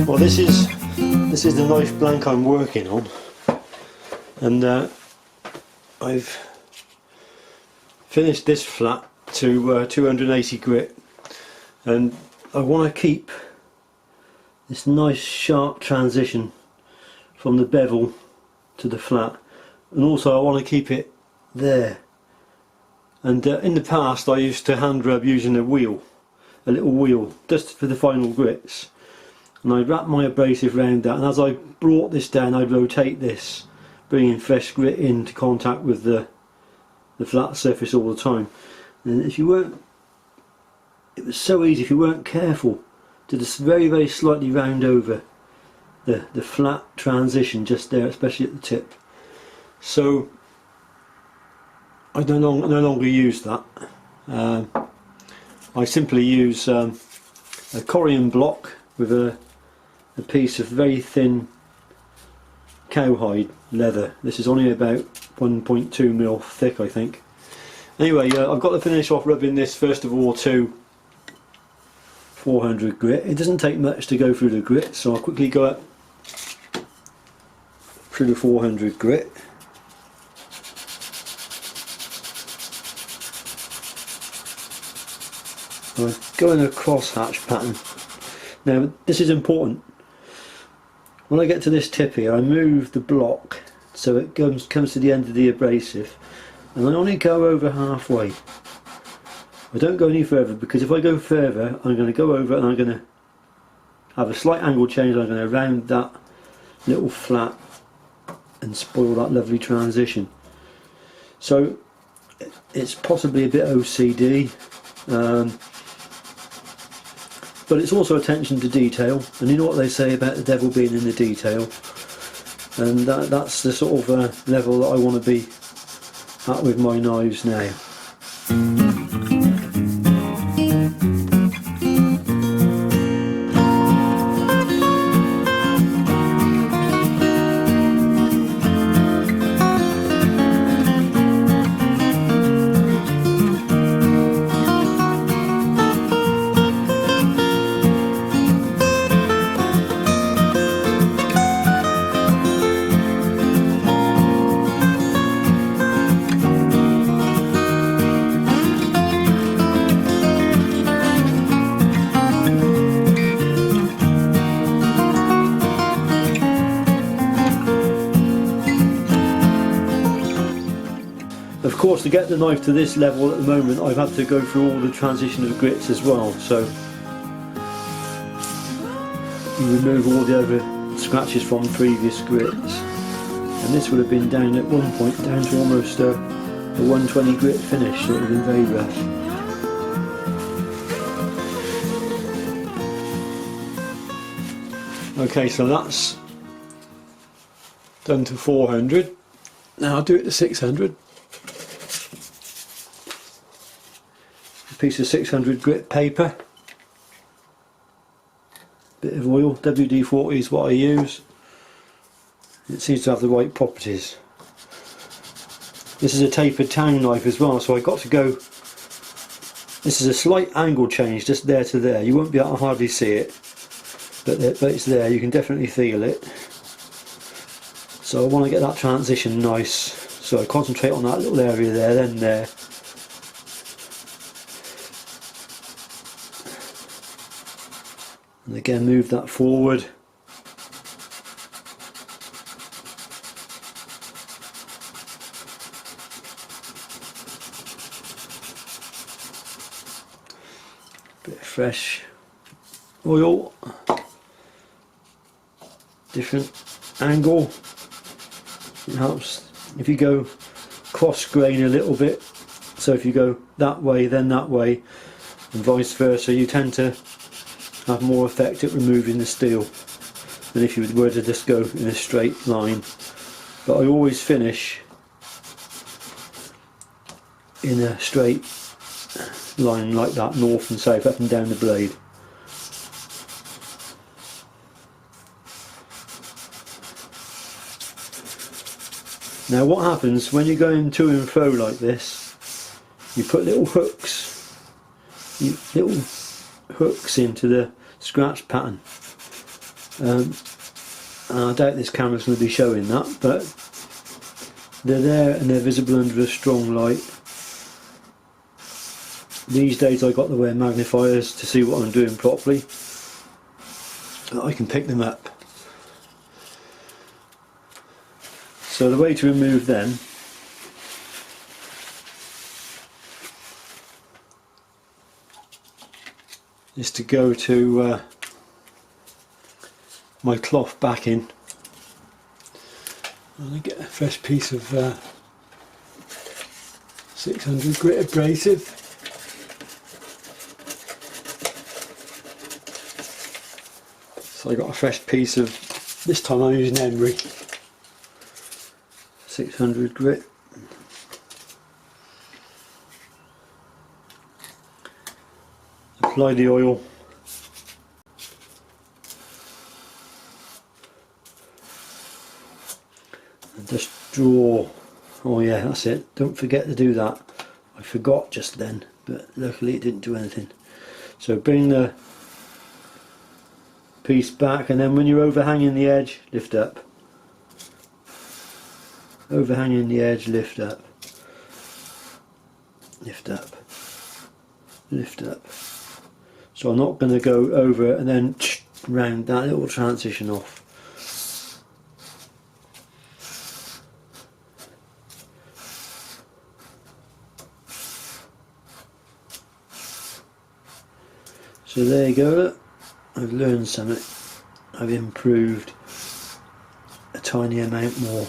Well, this is the knife blank I'm working on, and I've finished this flat to 280 grit, and I want to keep this nice sharp transition from the bevel to the flat, and also I want to keep it there. And in the past I used to hand rub using a little wheel, just for the final grits, and I'd wrap my abrasive around that, and as I brought this down I'd rotate this, bringing fresh grit into contact with the flat surface all the time. And if you weren't, it was so easy if you weren't careful to just very, very slightly round over the flat transition just there, especially at the tip. So I no longer use that. I simply use a Corian block with a piece of very thin cowhide leather. This is only about 1.2mm thick, I think. Anyway, I've got to finish off rubbing this first of all to 400 grit. It doesn't take much to go through the grit, so I'll quickly go up through the 400 grit. I go in a crosshatch pattern. Now this is important. When I get to this tip here, I move the block so it comes to the end of the abrasive, and I only go over halfway. I don't go any further, because if I go further I'm going to go over and I'm going to have a slight angle change. I'm going to round that little flat and spoil that lovely transition. So it's possibly a bit OCD, but it's also attention to detail, and you know what they say about the devil being in the detail, and that's the sort of level that I want to be at with my knives now. Of course, to get the knife to this level at the moment, I've had to go through all the transition of grits as well, so you remove all the other scratches from previous grits, and this would have been down at one point down to almost a 120 grit finish, so it would have been very rough. Okay, so that's done to 400. Now I'll do it to 600. A piece of 600 grit paper, bit of oil, WD-40 is what I use. It seems to have the right properties. This is a tapered tang knife as well, so I got to go, this is a slight angle change just there to there. You won't be able to hardly see it, but it's there, you can definitely feel it. So I want to get that transition nice, so I concentrate on that little area there, then there. And again, move that forward. Bit of fresh oil. Different angle. It helps if you go cross grain a little bit. So if you go that way, then that way, and vice versa, you tend to have more effect at removing the steel than if you were to just go in a straight line. But I always finish in a straight line like that, north and south, up and down the blade. Now what happens when you're going to and fro like this, you put little hooks, little hooks into the scratch pattern. And I doubt this camera's going to be showing that, but they're there and they're visible under a strong light. These days I got to wear magnifiers to see what I'm doing properly, so I can pick them up. So the way to remove them is to go to my cloth backing and I get a fresh piece of 600 grit abrasive. So I got a fresh piece of, this time I'm using emery, 600 grit. Apply the oil. And just draw. Oh yeah, that's it. Don't forget to do that. I forgot just then, but luckily it didn't do anything. So bring the piece back, and then when you're overhanging the edge, lift up. Overhanging the edge, lift up. Lift up. Lift up. So I'm not going to go over and then round that little transition off. So there you go, I've learned something. I've improved a tiny amount more.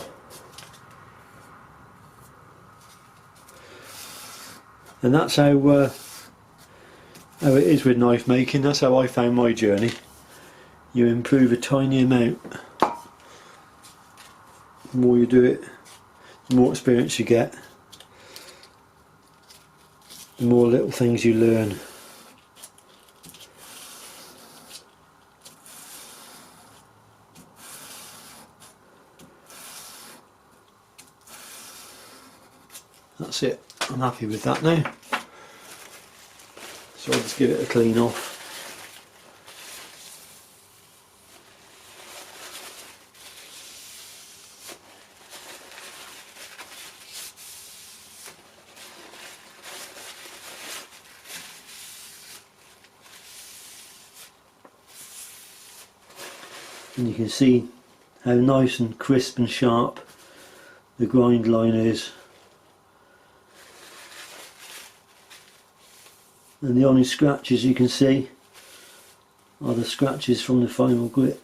And that's how it is with knife making. That's how I found my journey. You improve a tiny amount. The more you do it, the more experience you get, the more little things you learn. That's it. I'm happy with that now. So I'll just give it a clean off. And you can see how nice and crisp and sharp the grind line is. And the only scratches you can see are the scratches from the final grit.